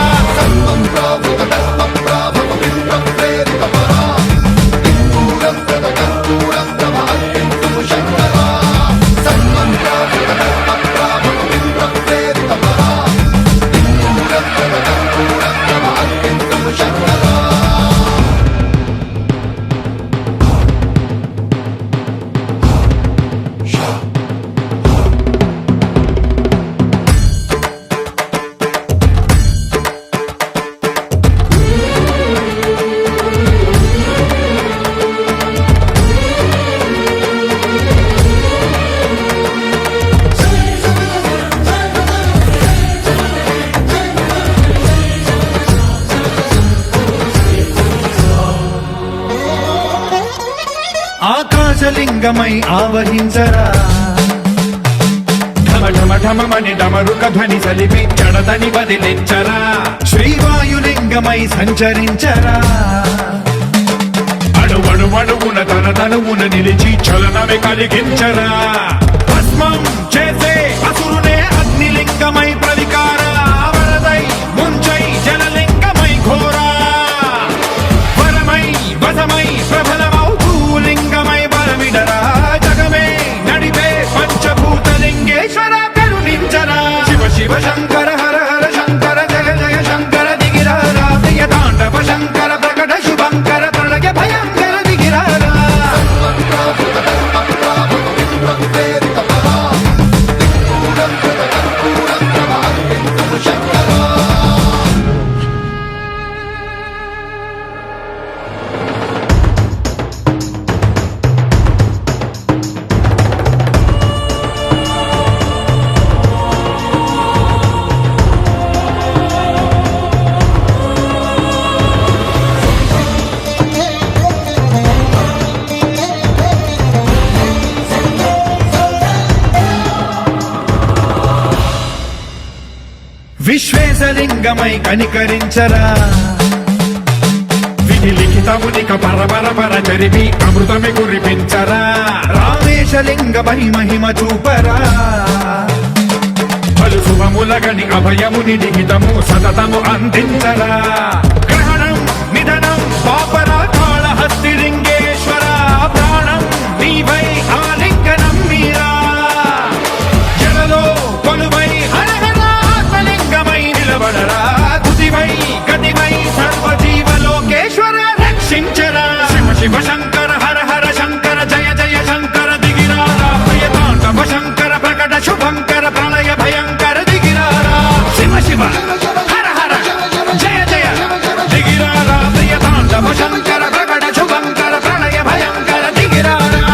ఆకాశలింగమై ఆవహించరా ఢమ ఢమ ఢమమని డమరుక ధ్వని సలిపి జడదని వదిలించరా శ్రీవాయులింగమై సంచరించరా అణువణువున తన తనువున నిలిచి చలనమే కలిగించరా భస్మం చేసే అసురునే అగ్నిలింగమై ప్రవికార వరదై ముంచై జలలింగమై ఘోరా వరమై వసమై ప్రబలమౌ భూలింగమై బలమిడరా జగమే నడిపే పంచభూతలింగేశ్వర కరుణించరా శివ శివ శంకర హర హర శంకర జయ జయ శంకర దిగిరారా ప్రియ తాండవ శంకర ప్రకట శుభంకర ప్రళయ భయంకర దిగిరారా విశ్వేశలింగమై కనికరించరా విధి లిఖితమునిక పరపర జరిపి అమృతమి కురిపించరా రామేశలింగమై మహిమ చూపరా పలు శుభములగని అభయముని లిఖితము సతతము అందించరా గ్రహణం నిధనం పాపరా కాళహస్తి లింగేశ్వర ప్రాణం నీవై ఆలింగనం మీరా జలలో కొలువై హరహరాత్మలింగమై నిలబడరా తుదివై గతివై సర్వజీవలోకేశ్వర రక్షించరా శివ శివ శంకర హర హర శంకర జయ జయ శంకర దిగిరారా ప్రియతాండవ శంకర ప్రకట శుభంకర ప్రళయ భయంకర దిగిరారా శివ శివ హర హర జయ జయ దిగిరారా ప్రియతాండవ శంకర ప్రకట శుభంకర ప్రళయ భయంకర దిగిరారా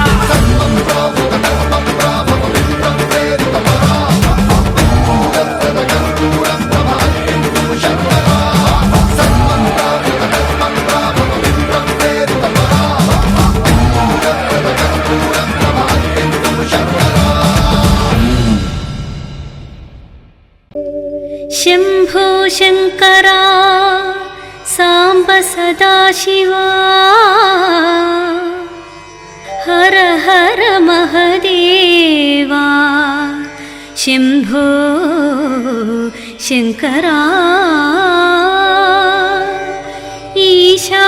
शम्भो शङ्करा साम्ब सदाशिवा हर हर महदेवा शम्भो शङ्करा ईशा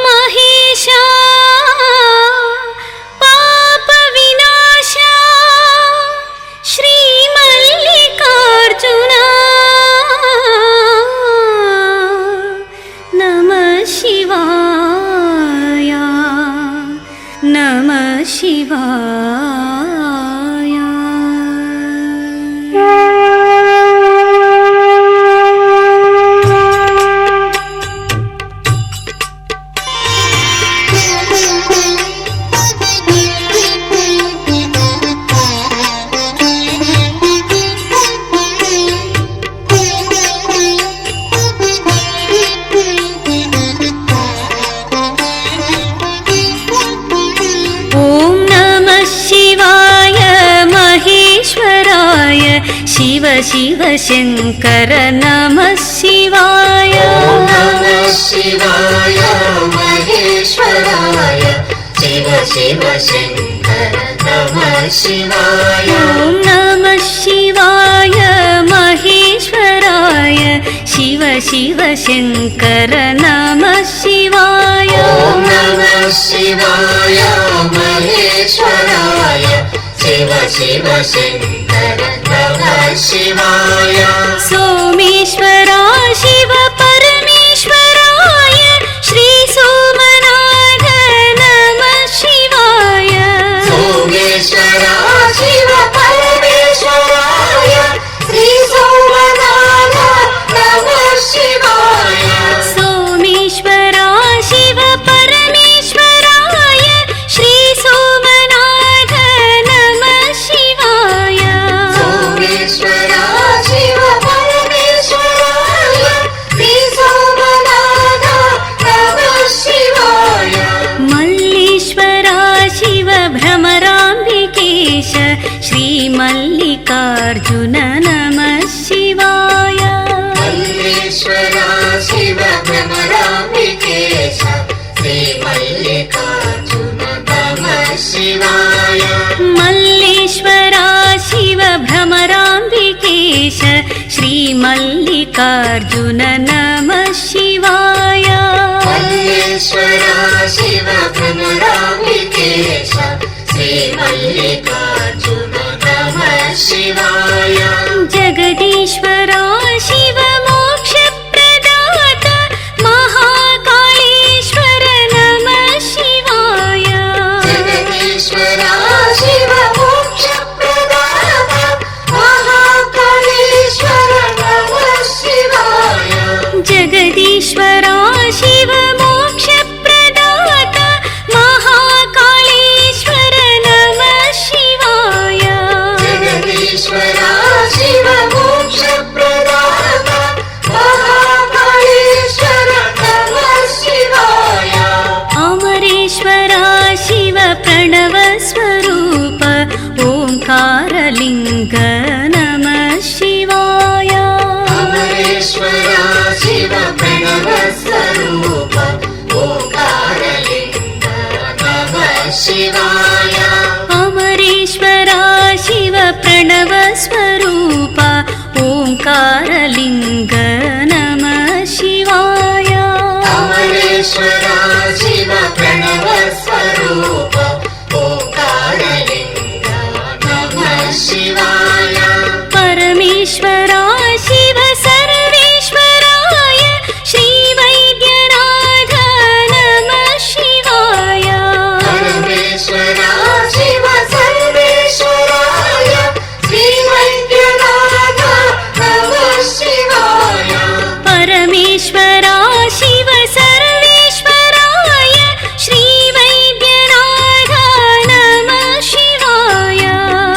महेशा पाप विनाशा श्री मल्लिकार्जुना नमः शिवाय नमः शिवाय शिव शिव शङ्कर नमः शिवाय नमः शिवाय महेश्वराय शिव शिव शङ्कर नमः शिवाय नमः शिवाय महेश्वराय शिव शिव शङ्कर नमः शिवाय नमः शिवाय महेश्वराय शिव शिव शङ्कर नमः शिवाय सोमेश्वरा शिव परमेश्वराय श्री सोमनाथ नमः शिवाय सोमेश्वरा शिव परमेश्वराय श्री सोमनाथ नमः शिवाय सोमेश्वरा शिव परमेश्वराय श्री सोमनाथ नमः शिवाय सोमेश्वरा शिव परमेश्वराय श्री सोमनाथ नमः शिवाय मल्लीश्वरा शिव भ्रमराम्बिकेश श्री मल्लिकार्जुन नमः शिवाय मल्लेश्वरा शिव भ्रमराम्बिकेश श्री मल्लिकार्जुन नमः शिवाय मल्लेश्वरा शिव भ्रमराम्बिकेश श्री मल्लिकार्जुन नमः शिवाय मल्लेश्वरा शिव भ्रमराम्बिकेश श्री मल्लिकार्जुन नमः शिवाय जगदीश्वरा शिव मोक्षप्रदाता महाकालेश्वर नमः शिवाय जगदीश्वरा शिव मोक्षप्रदाता महाकालेश्वर नमः शिवाय जगदीश्वरा शिव मोक्षप्रदाता महाकालेश्वर नमः शिवाय जगदीश्वरा शिव मोक्षप्रदाता स्वरूप ओंकारलिंग नमः शिवाय अमरेश्वरा शिव प्रणव स्वरूप ओंकारलिंग नमः शिवाय परमेश्वरा शिव सर्वेश्वराय श्री वैद्यनाथ नमः शिवाय परमेश्वरा शिव सर्वेश्वराय श्री वैद्यनाथ नमः शिवाय परमेश्वरा शिव सर्वेश्वराय श्री वैद्यनाथ नमः शिवाय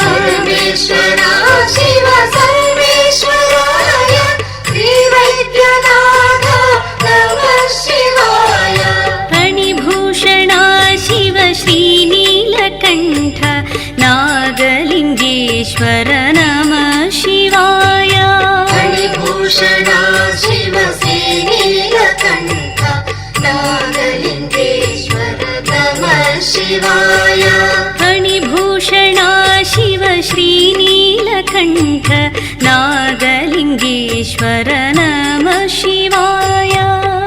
परमेश्वरा शिव सर्वेश्वराय श्री वैद्यनाथ नमः शिवाय फणिभूषणा शिव श्रीनीलकण्ठ नागलिङ्गेश्वर नमः शिवाय फणिभूषणा शिव श्रीनीलकण्ठ नागलिङ्गेश्वर नमः शिवाय फणिभूषणा शिव श्रीनीलकण्ठ नागलिङ्गेश्वर नमः शिवाय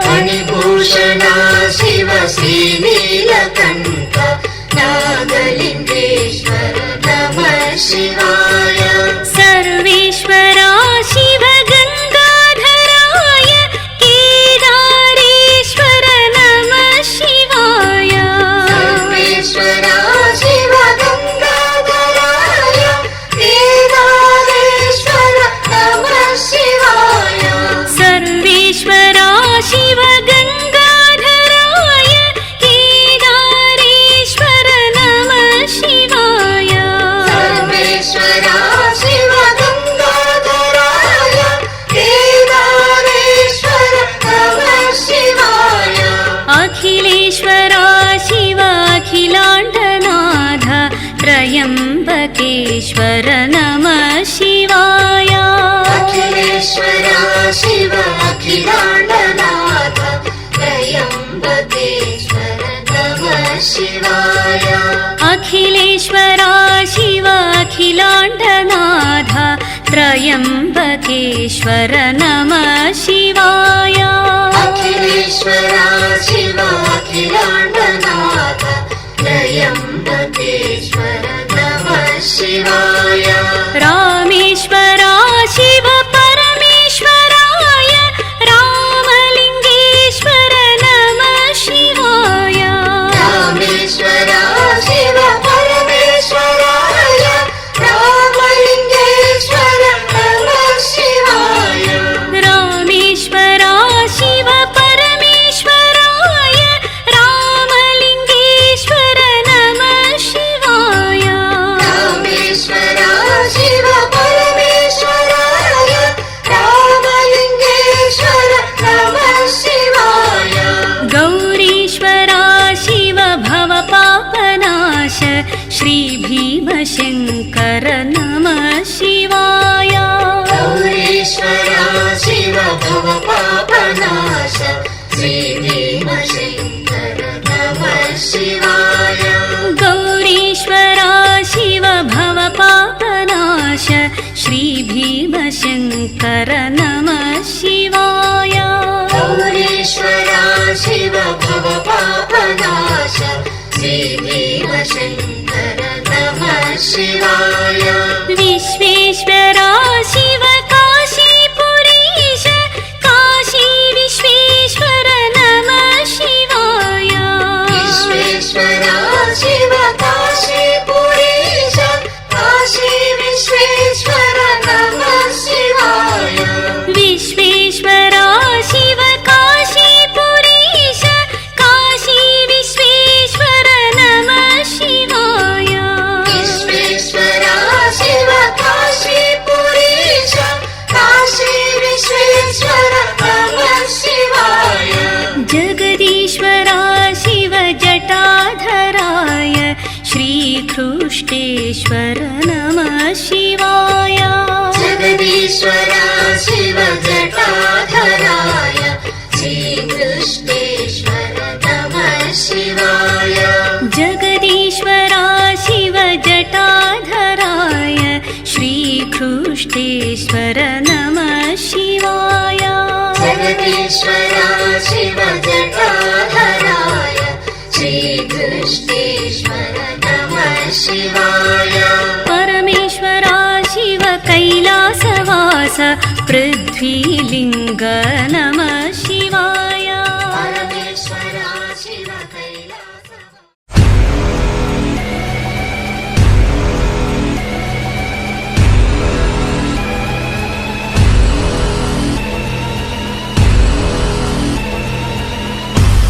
फणिभूषणा शिव श्रीनीलकण्ठ नागलिङ्गेश्वर नमः शिवाय सर्वेश्वरा शिव गङ्गाधराय केदारेश्वर नमः शिवाय सर्वेश्वरा शिव गङ्गाधराय केदारेश्वर नमः शिवाय सर्वेश्वरा शिव गङ्गाधराय केदारेश्वर नमः शिवाय सर्वेश्वरा शिव गङ्गाधराय केदारेश्वर नमः शिवाय अखिलेश्वरा शिव अखिलाण्डनाथ त्रयम्बकेश्वर नमः शिवाय अखिलेश्वरा शिव अखिलाण्डनाथ त्रयम्बकेश्वर नमः शिवाय अखिलेश्वरा शिव अखिलाण्डनाथ त्रयम्बकेश्वर नमः शिवाय अखिलेश्वरा शिव अखिलाण्डनाथ त्रयम्बकेश्वर नमः शिवाय रामेश्वरा शिव परमेश्वराय रामलिङ्गेश्वर नमः शिवाय रामेश्वरा शिव परमेश्वराय रामलिङ्गेश्वर नमः शिवाय रामेश्वरा शिव परमेश्वराय रामलिङ्गेश्वर नमः शिवाय रामेश्वरा शिव परमेश्वराय रामलिङ्गेश्वर नमः शिवाय गौरीश्वरा शिव भवपापनाश श्री भीमशङ्कर नमः शिवाय गौरीश्वरा शिव भवपापनाश श्री भीमशङ्कर नमः शिवाय गौरीश्वरा शिव भवपापनाश श्री भीमशङ्कर नमः शिवाय गौरीश्वरा शिव भवपापनाश श्री भीमशङ्कर नमः शिवाय विश्वेश्वरा शिव काशीपुरीश काशी विश्वेश्वर नमः शिवाय विश्वेश्वरा शिव काशीपुरीश काशी विश्वेश्वर नमः शिवाय विश्वेश्वरा शिव काशीपुरीश काशी विश्वेश्वर नमः शिवाय विश्वेश्वरा शिव काशीपुरीश काशी विश्वेश्वर नमः शिवाय जगदीश्वरा शिव जटाधराय श्रीकृष्णेश्वर नमः शिवाय जगदीश्वरा शिव जटाधराय श्रीकृष्णेश्वर नमः शिवाय जगदीश्वरा शिव जटाधराय श्रीकृष्णेश्वर श्रीदृष्टेश्वर नमः शिवाय जगदीश्वरा शिव जटाधराय श्रीदृष्टेश्वर नमः शिवाय परमेश्वरा शिव कैलासवास पृथ्वीलिङ्ग नमः शिवाय